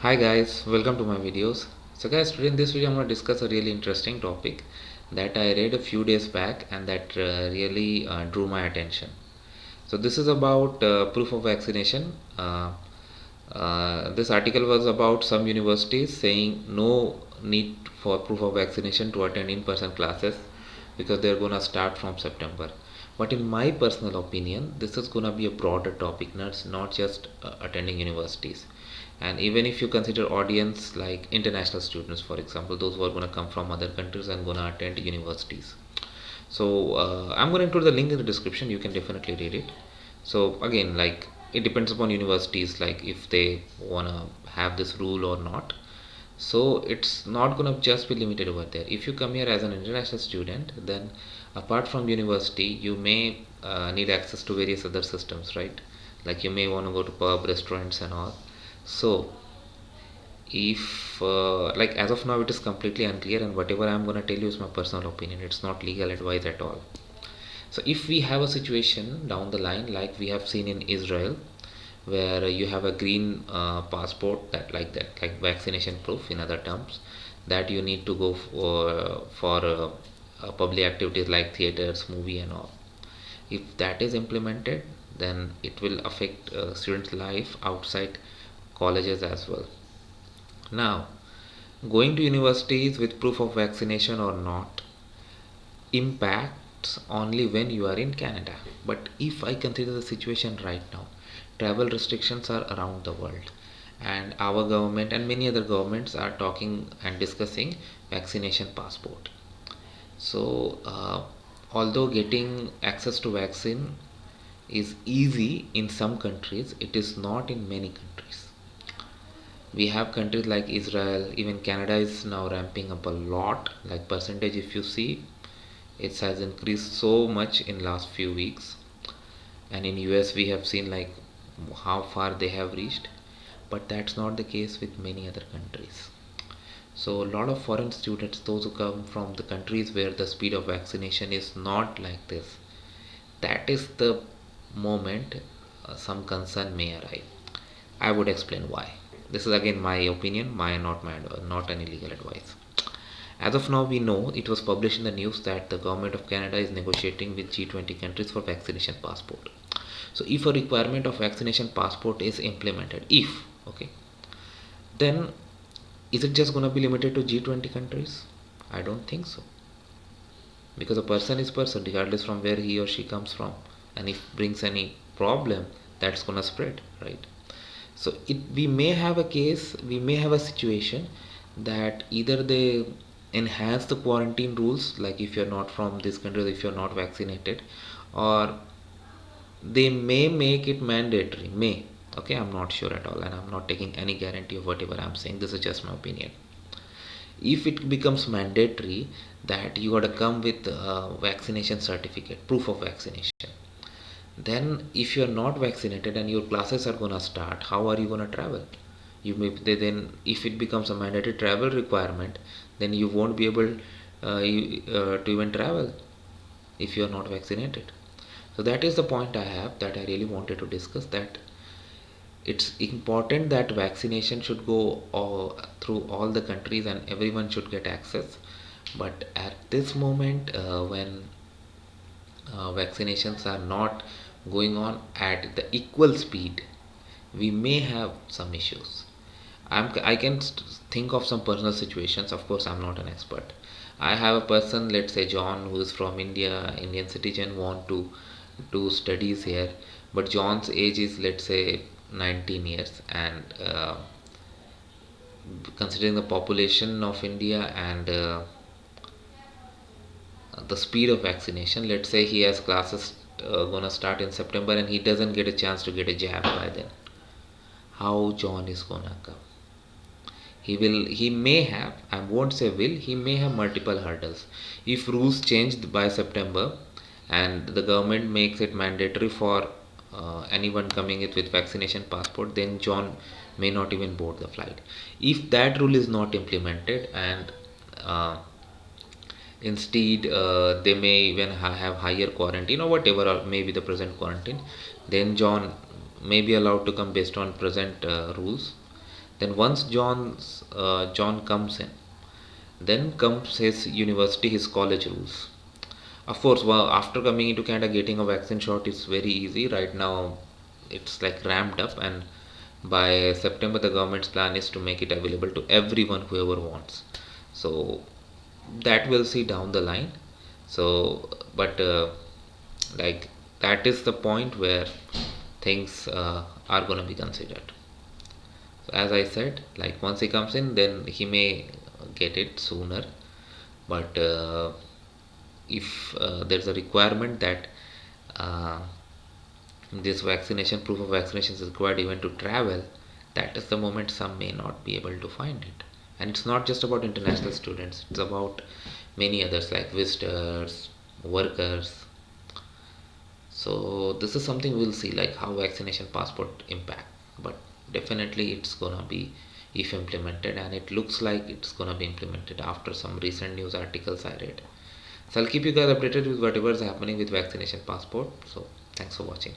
Hi guys, welcome to my videos. So guys, today in this video I'm going to discuss a really interesting topic that I read a few days back and that really drew my attention. So this is about proof of vaccination. This article was about some universities saying no need for proof of vaccination to attend in-person classes because they're gonna start from September. But in my personal opinion, this is gonna be a broader topic, not just attending universities. And even if you consider audience like international students, for example, those who are gonna come from other countries and gonna attend universities. So I'm going to include the link in the description. You can definitely read it. So again, like it depends upon universities, like if they wanna have this rule or not. So it's not gonna just be limited over there. If you come here as an international student, then apart from university, you may need access to various other systems, right? Like you may want to go to pub, restaurants, and all. So if like as of now it is completely unclear, and whatever I'm gonna tell you is my personal opinion. It's not legal advice at all. So if we have a situation down the line like we have seen in Israel, where you have a green passport, that like vaccination proof in other terms, that you need to go for public activities like theaters, movie, and all. If that is implemented, then it will affect students' life outside colleges as well. Now, going to universities with proof of vaccination or not impacts only when you are in Canada. But if I consider the situation right now, travel restrictions are around the world, and our government and many other governments are talking and discussing vaccination passport. So, although getting access to vaccine is easy in some countries, it is not in many countries. We have countries like Israel, even Canada is now ramping up a lot. Like percentage, if you see, it has increased so much in last few weeks. And in US, we have seen like how far they have reached, but that's not the case with many other countries. So a lot of foreign students, those who come from the countries where the speed of vaccination is not like this, that is the moment some concern may arise. I would explain why. This is again my opinion, not any legal advice. As of now, we know it was published in the news that the government of Canada is negotiating with G20 countries for vaccination passport. So, if a requirement of vaccination passport is implemented, if okay, then is it just going to be limited to G20 countries? I don't think so, because a person is person regardless from where he or she comes from, and if brings any problem, that's going to spread, right? So we may have a case, we may have a situation that either they enhance the quarantine rules, like if you're not from this country, if you're not vaccinated, or they may make it mandatory. May, okay, I'm not sure at all, and I'm not taking any guarantee of whatever I'm saying. This is just my opinion. If it becomes mandatory that you got to come with a vaccination certificate, proof of vaccination, then if you're not vaccinated and your classes are gonna start, how are you gonna travel? You may then, if it becomes a mandatory travel requirement, then you won't be able to even travel if you're not vaccinated. So that is the point I have, that I really wanted to discuss, that it's important that vaccination should go through all the countries and everyone should get access. But at this moment, when vaccinations are not going on at the equal speed, we may have some issues. I can think of some personal situations. Of course, I'm not an expert. I have a person, let's say John, who is from India, Indian citizen, want to do studies here, but John's age is, let's say, 19 years, and considering the population of India and the speed of vaccination, let's say he has classes gonna start in September and he doesn't get a chance to get a jab by then, how John is gonna come? He may have, I won't say will, he may have multiple hurdles. If rules changed by September and the government makes it mandatory for anyone coming it with vaccination passport, then John may not even board the flight. If that rule is not implemented, and instead they may even have higher quarantine or whatever, or maybe the present quarantine, then John may be allowed to come based on present rules. Then once John comes in, then comes his university, his college rules. Of course, well, after coming into Canada, getting a vaccine shot is very easy. Right now, it's like ramped up, and by September, the government's plan is to make it available to everyone, whoever wants. So that we'll see down the line. So, but like that is the point where things are gonna be considered. So as I said, like once he comes in, then he may get it sooner. But if there's a requirement that uh, this vaccination proof of vaccination is required even to travel, that is the moment some may not be able to find it. And it's not just about international students, it's about many others like visitors, workers. So this is something we'll see, like how vaccination passport impact. But definitely it's gonna be, if implemented, and it looks like it's gonna be implemented after some recent news articles I read. So I'll keep you guys updated with whatever is happening with vaccination passport. So thanks for watching.